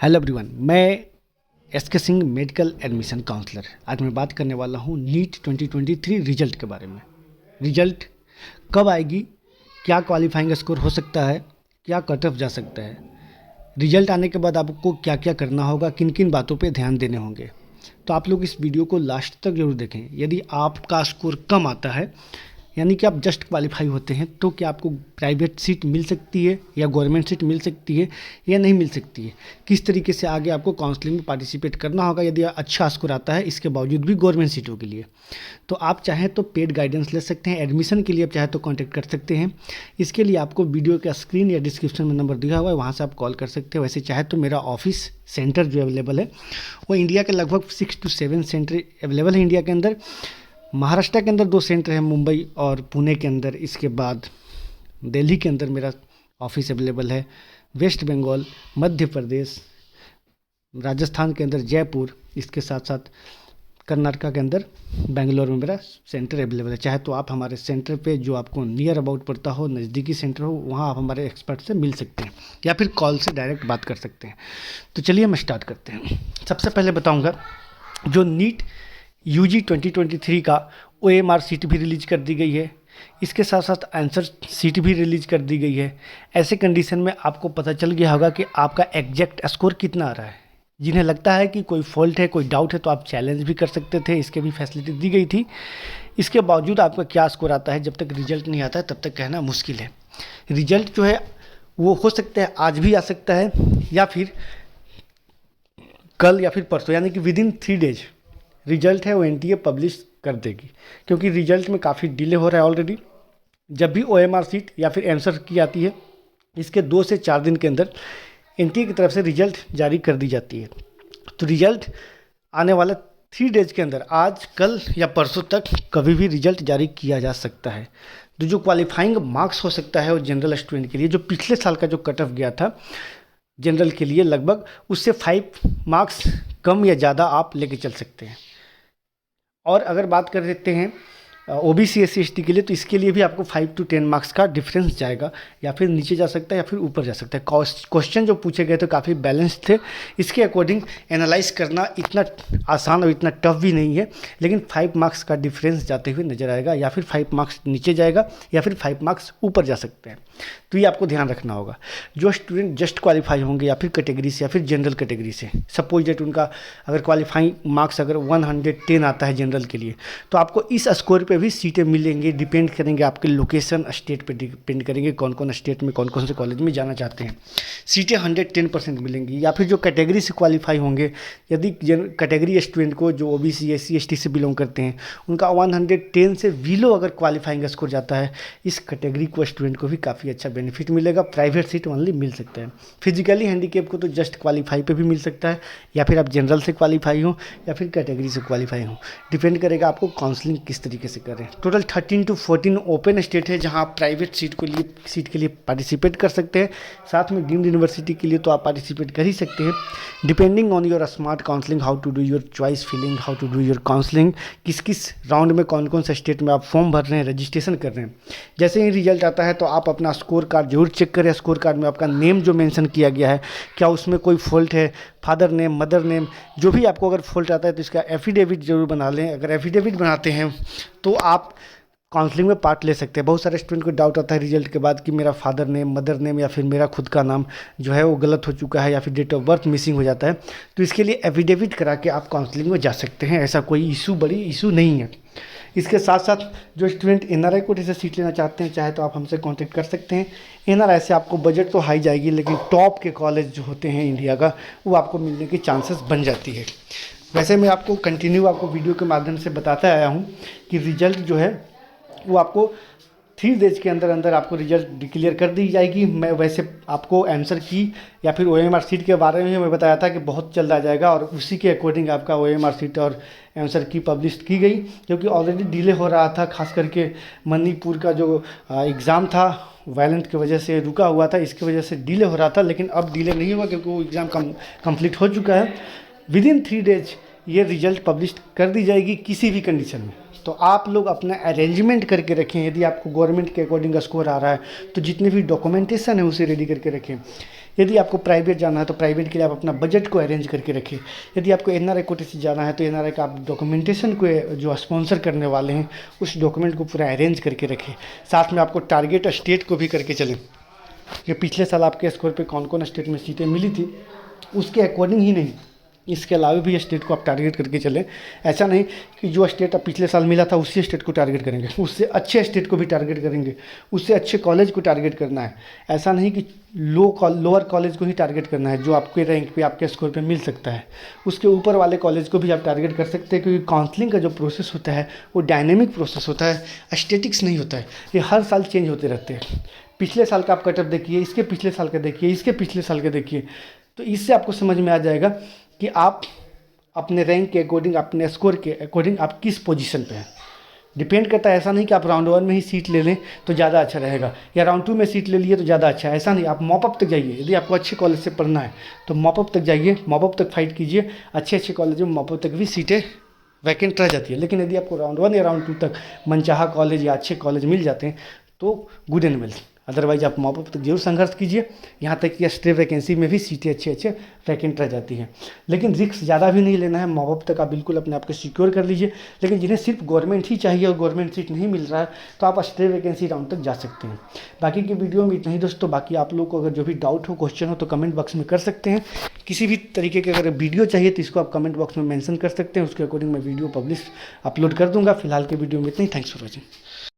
Hello everyone, मैं S के Singh medical admission counsellor. आज मैं बात करने वाला हूँ नीट 2023 रिजल्ट के बारे में। रिजल्ट कब आएगी, क्या क्वालिफाइंग स्कोर हो सकता है, क्या कट ऑफ जा सकता है, रिजल्ट आने के बाद आपको क्या क्या करना होगा, किन किन बातों पे ध्यान देने होंगे। तो आप लोग इस वीडियो को लास्ट तक जरूर देखें। यदि आपका स्कोर कम आता है, यानी कि आप जस्ट क्वालिफाई होते हैं, तो क्या आपको प्राइवेट सीट मिल सकती है या गवर्नमेंट सीट मिल सकती है या नहीं मिल सकती है, किस तरीके से आगे आपको काउंसलिंग में पार्टिसिपेट करना होगा यदि अच्छा स्कोर आता है इसके बावजूद भी गवर्नमेंट सीटों के लिए। तो आप चाहें तो पेड गाइडेंस ले सकते हैं। एडमिशन के लिए आप चाहे तो कॉन्टैक्ट कर सकते हैं। इसके लिए आपको वीडियो का स्क्रीन या डिस्क्रिप्शन में नंबर दिया हुआ है, वहाँ से आप कॉल कर सकते हैं। वैसे चाहे तो मेरा ऑफिस सेंटर जो अवेलेबल है वो इंडिया के लगभग 6 to 7 सेंटर अवेलेबल है इंडिया के अंदर। महाराष्ट्र के अंदर 2 सेंटर हैं, मुंबई और पुणे के अंदर। इसके बाद दिल्ली के अंदर मेरा ऑफिस अवेलेबल है। वेस्ट बंगाल, मध्य प्रदेश, राजस्थान के अंदर जयपुर, इसके साथ साथ कर्नाटका के अंदर बेंगलोर में मेरा सेंटर अवेलेबल है। चाहे तो आप हमारे सेंटर पे जो आपको नियर अबाउट पड़ता हो, नज़दीकी सेंटर हो, वहाँ आप हमारे एक्सपर्ट से मिल सकते हैं या फिर कॉल से डायरेक्ट बात कर सकते हैं। तो चलिए हम स्टार्ट करते हैं। सबसे पहले बताऊँगा जो नीट यूजी 2023 का OMR सीट भी रिलीज कर दी गई है। इसके साथ साथ आंसर सीट भी रिलीज कर दी गई है। ऐसे कंडीशन में आपको पता चल गया होगा कि आपका एग्जैक्ट स्कोर कितना आ रहा है। जिन्हें लगता है कि कोई फॉल्ट है, कोई डाउट है, तो आप चैलेंज भी कर सकते थे, इसके भी फैसिलिटी दी गई थी। इसके बावजूद आपका क्या स्कोर आता है, जब तक रिजल्ट नहीं आता है तब तक कहना मुश्किल है। रिजल्ट जो है वो हो सकता है आज भी आ सकता है या फिर कल या फिर परसों, यानी कि विदिन 3 डेज रिजल्ट है वो NTA पब्लिश कर देगी, क्योंकि रिजल्ट में काफ़ी डिले हो रहा है ऑलरेडी। जब भी OMR सीट या फिर आंसर की आती है, इसके 2 से 4 दिन के अंदर NTA की तरफ से रिजल्ट जारी कर दी जाती है। तो रिजल्ट आने वाले 3 डेज के अंदर, आज, कल या परसों तक कभी भी रिजल्ट जारी किया जा सकता है। तो जो क्वालिफाइंग मार्क्स हो सकता है वो जनरल स्टूडेंट के लिए, जो पिछले साल का जो कट ऑफ गया था जनरल के लिए, लगभग उससे 5 मार्क्स कम या ज़्यादा आप लेके चल सकते हैं। और अगर बात कर लेते हैं OBC SC ST के लिए, तो इसके लिए भी आपको 5 to 10 मार्क्स का डिफरेंस जाएगा, या फिर नीचे जा सकता है या फिर ऊपर जा सकता है। क्वेश्चन जो पूछे गए थे काफ़ी बैलेंस्ड थे, इसके अकॉर्डिंग एनालाइज करना इतना आसान और इतना टफ भी नहीं है। लेकिन 5 मार्क्स का डिफरेंस जाते हुए नजर आएगा, या फिर 5 मार्क्स नीचे जाएगा या फिर 5 मार्क्स ऊपर जा सकते हैं। तो ये आपको ध्यान रखना होगा। जो स्टूडेंट जस्ट क्वालिफाई होंगे या फिर कैटेगरी से या फिर जनरल कैटेगरी से, सपोज डेट उनका अगर क्वालिफाइंग मार्क्स अगर 110 आता है जनरल के लिए, तो आपको इस स्कोर पे भी सीटें मिलेंगी। डिपेंड करेंगे आपके लोकेशन, स्टेट पे डिपेंड करेंगे, कौन कौन स्टेट में कौन कौन से कॉलेज में जाना चाहते हैं। सीटें 110% मिलेंगी। या फिर जो कैटेगरी से क्वालिफाई होंगे, यदि कैटेगरी स्टूडेंट को जो OBC SC ST से बिलोंग करते हैं, उनका 110 से बिलो अगर क्वालिफाइंग स्कोर जाता है, इस कैटेगरी को स्टूडेंट को भी काफ़ी अच्छा बेनिफिट मिलेगा। प्राइवेट सीट ओनली मिल सकता है। फिजिकली हैंडीकेप को तो जस्ट क्वालिफाई पे भी मिल सकता है, या फिर आप जनरल से क्वालिफाई हो या फिर कैटेगरी से क्वालिफाई हो। डिपेंड करेगा आपको काउंसलिंग किस तरीके से करें। टोटल 13 to 14 ओपन स्टेट है जहां आप प्राइवेट सीट के लिए पार्टिसिपेट कर सकते हैं। साथ में डीम्ड यूनिवर्सिटी के लिए तो आप पार्टिसिपेट कर ही सकते हैं। Depending on your smart counselling, how to do your choice filling, how to do your counselling, किस किस राउंड में कौन कौन से स्टेट में आप फॉर्म भर रहे हैं, रजिस्ट्रेशन कर रहे हैं। जैसे ही रिजल्ट आता है तो आप अपना स्कोर कार्ड जरूर चेक करें। स्कोर कार्ड में आपका नेम जो मेंशन किया गया है, क्या उसमें कोई फॉल्ट है, फादर नेम, मदर नेम, जो भी आपको अगर फॉल्ट आता है तो इसका एफिडेविट जरूर बना लें। अगर एफिडेविट बनाते हैं तो आप काउंसलिंग में पार्ट ले सकते हैं। बहुत सारे स्टूडेंट को डाउट आता है रिजल्ट के बाद कि मेरा फादर नेम, मदर नेम या फिर मेरा खुद का नाम जो है वो गलत हो चुका है, या फिर डेट ऑफ बर्थ मिसिंग हो जाता है। तो इसके लिए एफिडेविट करा के आप काउंसलिंग में जा सकते हैं। ऐसा कोई बड़ी इशू नहीं है। इसके साथ साथ जो स्टूडेंट NRI कोटे से सीट लेना चाहते हैं, चाहे तो आप हमसे कांटेक्ट कर सकते हैं। NRI से आपको बजट तो हाई जाएगी, लेकिन टॉप के कॉलेज जो होते हैं इंडिया का, वो आपको मिलने की चांसेस बन जाती है। वैसे मैं आपको कंटिन्यू आपको वीडियो के माध्यम से बताता आया हूँ कि रिजल्ट जो है वो आपको 3 डेज के अंदर अंदर आपको रिजल्ट डिक्लेयर कर दी जाएगी। मैं वैसे आपको आंसर की या फिर OMR सीट के बारे में मैं बताया था कि बहुत जल्द आ जाएगा, और उसी के अकॉर्डिंग आपका OMR सीट और आंसर की पब्लिश की गई, क्योंकि ऑलरेडी डिले हो रहा था। खास करके मणिपुर का जो एग्ज़ाम था वायलेंट की वजह से रुका हुआ था, इसकी वजह से डिले हो रहा था, लेकिन अब डिले नहीं हुआ क्योंकि वो एग्ज़ाम कंप्लीट हो चुका है। विदिन 3 डेज ये रिजल्ट पब्लिश कर दी जाएगी किसी भी कंडीशन में। तो आप लोग अपना अरेंजमेंट करके रखें। यदि आपको गवर्नमेंट के अकॉर्डिंग स्कोर आ रहा है तो जितने भी डॉक्यूमेंटेशन है उसे रेडी करके रखें। यदि आपको प्राइवेट जाना है तो प्राइवेट के लिए आप अपना बजट को अरेंज करके रखिए। यदि आपको एनआरआई कोटे से जाना है तो एनआरआई का आप डॉक्यूमेंटेशन को जो स्पॉन्सर करने वाले हैं उस डॉक्यूमेंट को पूरा अरेंज करके रखिए। साथ में आपको टारगेट स्टेट को भी करके चलें कि पिछले साल आपके स्कोर पे कौन कौन स्टेट में सीटें मिली थी, उसके अकॉर्डिंग ही नहीं, इसके अलावा भी स्टेट को आप टारगेट करके चलें। ऐसा नहीं कि जो स्टेट अब पिछले साल मिला था उसी स्टेट को टारगेट करेंगे, उससे अच्छे स्टेट को भी टारगेट करेंगे, उससे अच्छे कॉलेज को टारगेट करना है। ऐसा नहीं कि लोअर कॉलेज को ही टारगेट करना है जो आपके रैंक पे आपके स्कोर पे मिल सकता है, उसके ऊपर वाले कॉलेज को भी आप टारगेट कर सकते हैं, क्योंकि काउंसलिंग का जो प्रोसेस होता है वो डायनेमिक प्रोसेस होता है, स्टेटिक्स नहीं होता है। ये हर साल चेंज होते रहते हैं। पिछले साल का आप कटअप देखिए, इसके पिछले साल का देखिए, इसके पिछले साल का देखिए, तो इससे आपको समझ में आ जाएगा कि आप अपने रैंक के अकॉर्डिंग, अपने स्कोर के अकॉर्डिंग आप किस पोजीशन पे हैं। डिपेंड करता है। ऐसा नहीं कि आप राउंड 1 में ही सीट ले लें तो ज़्यादा अच्छा रहेगा, या राउंड 2 में सीट ले लिए तो ज़्यादा अच्छा है। ऐसा नहीं, आप मॉपअप तक जाइए। यदि आपको अच्छे कॉलेज से पढ़ना है तो मॉपअप तक जाइए, मॉपअप तक फाइट कीजिए। अच्छे अच्छे कॉलेज में मॉपअप तक भी सीटें वैकेंट रह जाती है। लेकिन यदि आपको राउंड 1 या राउंड 2 तक मनचाहा कॉलेज या अच्छे कॉलेज मिल जाते हैं तो गुड एंड वेल, अदरवाइज आप मॉपअप तक जरूर संघर्ष कीजिए। यहाँ तक कि स्टे वैकेंसी में भी सीटें अच्छे वैकेंट रह जाती हैं। लेकिन रिस्क ज़्यादा भी नहीं लेना है, मॉपअप तक आप बिल्कुल अपने आप को सिक्योर कर लीजिए। लेकिन जिन्हें सिर्फ गवर्नमेंट ही चाहिए और गवर्नमेंट सीट नहीं मिल रहा है तो आप स्टे वैकेंसी राउंड तक जा सकते हैं। बाकी की वीडियो में इतना ही दोस्तों। बाकी आप लोग को अगर जो भी डाउट हो, क्वेश्चन हो तो कमेंट बॉक्स में कर सकते हैं। किसी भी तरीके के अगर वीडियो चाहिए तो इसको आप कमेंट बॉक्स में मेंशन कर सकते हैं, उसके अकॉर्डिंग मैं वीडियो अपलोड कर दूंगा। फिलहाल के वीडियो में इतना ही। Thanks for watching.